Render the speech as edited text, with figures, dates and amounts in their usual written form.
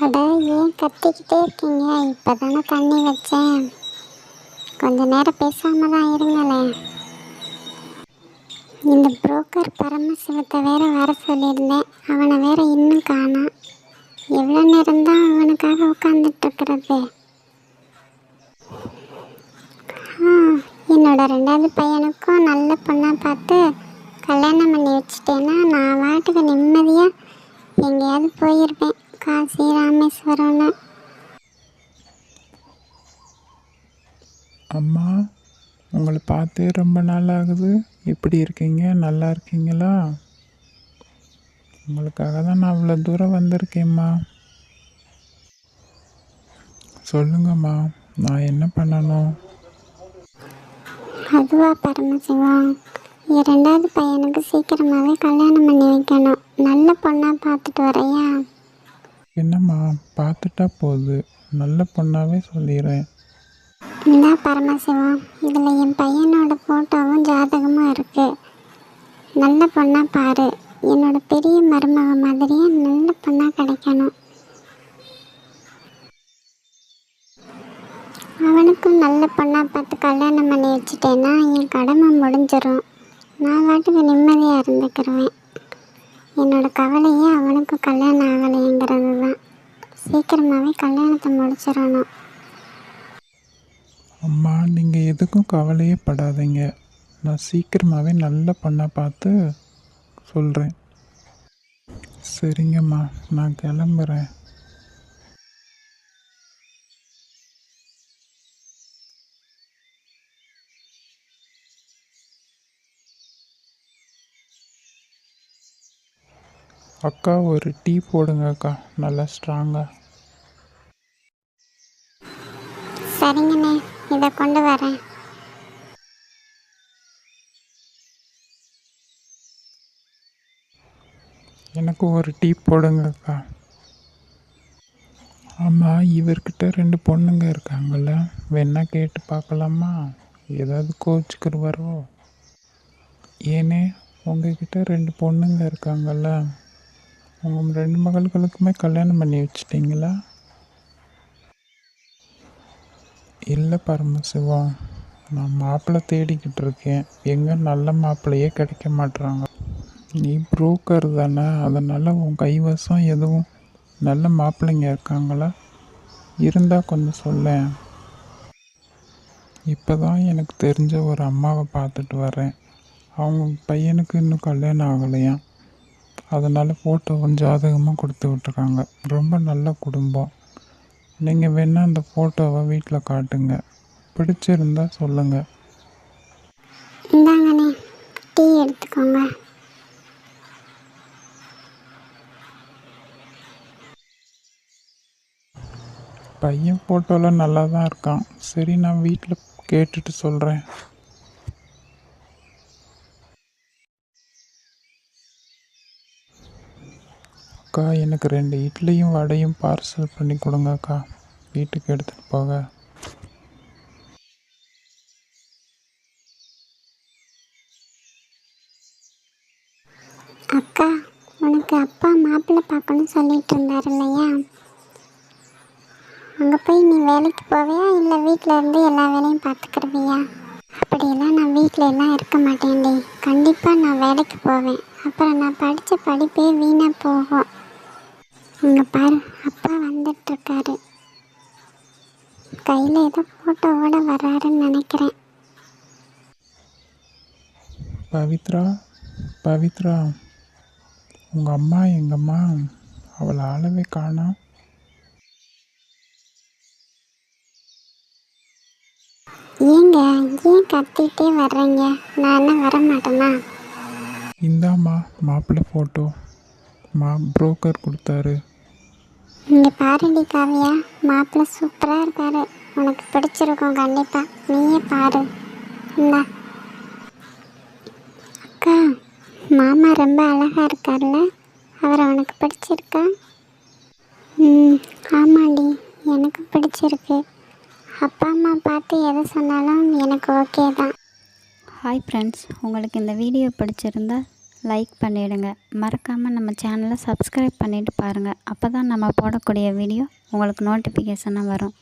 அட ஏன் கத்திக்கிட்டே இருக்கீங்க? இப்போ தானே தண்ணி வச்சேன். கொஞ்ச நேரம் பேசாமல் தான் இருங்களேன். இந்த புரோக்கர் பரமசிவத்தை வேற வர சொல்லியிருந்தேன். அவனை வேற இன்னும் காணோம். எவ்வளோ நேரம் தான் அவனுக்காக உட்காந்துட்டு இருக்கிறது? என்னோட ரெண்டாவது பையனுக்கும் நல்ல பொண்ணாக பார்த்து கல்யாணம் பண்ணி வச்சுட்டேன்னா நான் வாட்டுக்கு நிம்மதியாக எங்கேயாவது போயிருப்பேன். காசி, ராமேஸ்வரம்னு. அம்மா, உங்களை பார்த்தே ரொம்ப நாள் ஆகுது. எப்படி இருக்கீங்க? நல்லா இருக்கீங்களா? உங்களுக்காக தான் நான் அவ்வளோ தூரம் வந்திருக்கேம்மா. சொல்லுங்கம்மா, நான் என்ன பண்ணணும்? அதுவா பரமசிவம், என் ரெண்டாவது பையனுக்கு சீக்கிரமாகவே கல்யாணம் பண்ணி வைக்கணும். நல்ல பொண்ணாக பார்த்துட்டு வரையா? என்னம்மா, பார்த்துட்டா போகுது. நல்ல பொண்ணாகவே சொல்லிடுறேன். இந்தா பரமசிவம், இதில் என் பையனோட ஃபோட்டோவும் ஜாதகமும் இருக்குது. நல்ல பொண்ணாக பாரு. என்னோட பெரிய மருமக மாதிரியே நல்ல பொண்ணாக கிடைக்கணும். அவனுக்கும் நல்ல பொண்ணாக பார்த்து கல்யாணம் பண்ணி வச்சுட்டேன்னா என் கடமை முடிஞ்சிடும். நான் வாட்டுக்கு நிம்மதியாக இருந்துக்கிருவேன். என்னோட கவலையே அவனுக்கும் கல்யாணம் ஆகலைங்கிறது தான். சீக்கிரமாகவே கல்யாணத்தை முடிச்சிடணும். அம்மா, நீங்கள் எதுக்கும் கவலையே படாதீங்க. நான் சீக்கிரமாகவே நல்ல பொண்ணாக பார்த்து சொல்கிறேன். சரிங்கம்மா, நான் கிளம்புறேன். அக்கா, ஒரு டீ போடுங்க அக்கா, நல்லா ஸ்ட்ராங்காக. சரிங்கண்ணே, இதை கொண்டு வரேன். எனக்கு ஒரு டீ போடுங்க அக்கா. ஆமாம், இவர்கிட்ட 2 பொண்ணுங்க இருக்காங்கல்ல, வேணா கேட்டு பார்க்கலாமா? ஏதாவது கோச்சுக்குருவாரோ? ஏனே, உங்ககிட்ட 2 பொண்ணுங்க இருக்காங்கல்ல, உங்கள் 2 மகள்களுக்குமே கல்யாணம் பண்ணி வச்சிட்டிங்களா? இல்லை பரமசிவம், நான் மாப்பிள்ளை தேடிக்கிட்டு இருக்கேன். எங்கே நல்ல மாப்பிள்ளையே கிடைக்க மாட்டுறாங்க. நீ புரோக்கர் தானே, அதனால் உன் கைவசம் எதுவும் நல்ல மாப்பிள்ளைங்க இருக்காங்களா? இருந்தால் கொஞ்சம் சொல்லேன். இப்போ தான் எனக்கு தெரிஞ்ச ஒரு அம்மாவை பார்த்துட்டு வரேன். அவங்க பையனுக்கு இன்னும் கல்யாணம் ஆகலையாம். அதனால் ஃபோட்டோவும் ஜாதகமும் கொடுத்து விட்ருக்காங்க. ரொம்ப நல்ல குடும்பம். நீங்கள் வேணால் அந்த ஃபோட்டோவை வீட்டில் காட்டுங்க. பிடிச்சிருந்தா சொல்லுங்கள். இந்தாங்கண்ணே, டீ எடுத்துக்கோங்க. பையன் ஃபோட்டோவில் நல்லா தான் இருக்கான். சரி, நான் வீட்டில் கேட்டுட்டு சொல்கிறேன். அக்கா, எனக்கு 2 இட்லியும் வடையும் பார்சல் பண்ணி கொடுங்க அக்கா, வீட்டுக்கு எடுத்துகிட்டு போக. அக்கா, உனக்கு அப்பா மாப்பிள்ளை பார்க்கணும்னு சொல்லிட்டு இருந்தார் இல்லையா? அங்கே போய் நீ வேலைக்கு போவியா, இல்லை வீட்டில் இருந்து எல்லா வேலையும் பார்த்துக்கிருவியா? அப்படியெல்லாம் நான் வீட்டில் எல்லாம் இருக்க மாட்டேன்டி. கண்டிப்பாக நான் வேலைக்கு போவேன். அப்புறம் நான் படித்த படிப்பே வீணாக போகும். அங்கே பாரு, அப்பா வந்துட்டுருக்காரு. கையில் ஏதோ ஃபோட்டோவோட வர்றாருன்னு நினைக்கிறேன். பவித்ரா, பவித்ரா, உங்கள் அம்மா எங்கம்மா? அவளை ஆளவே காணோம். ஏங்க, ஏன் கத்திட்டே வர்றீங்க? நான் என்ன வர மாட்டேனா? இந்தாம்மா மாப்பிள்ளை ஃபோட்டோ, புரோக்கர் கொடுத்தாரு. இங்கே பாருடி காவியா, மாப்பிள்ளை சூப்பராக இருக்காரு. உனக்கு பிடிச்சிருக்கும் கண்டிப்பாக. நீயே பாரு. இந்தா. அக்கா, மாமா ரொம்ப அழகாக இருக்கார்ல, அவரை உனக்கு பிடிச்சிருக்கா? ஆமாண்டி, எனக்கு பிடிச்சிருக்கு. அப்பா அம்மா பார்த்து எது சொன்னாலும் எனக்கு ஓகே தான். ஹாய் ஃப்ரெண்ட்ஸ், உங்களுக்கு இந்த வீடியோ பிடிச்சிருந்தா லைக் பண்ணிவிடுங்க. மறக்காமல் நம்ம சேனலை சப்ஸ்கிரைப் பண்ணிவிட்டு பாருங்கள். அப்போ தான் நம்ம போடக்கூடிய வீடியோ உங்களுக்கு நோட்டிஃபிகேஷனாக வரும்.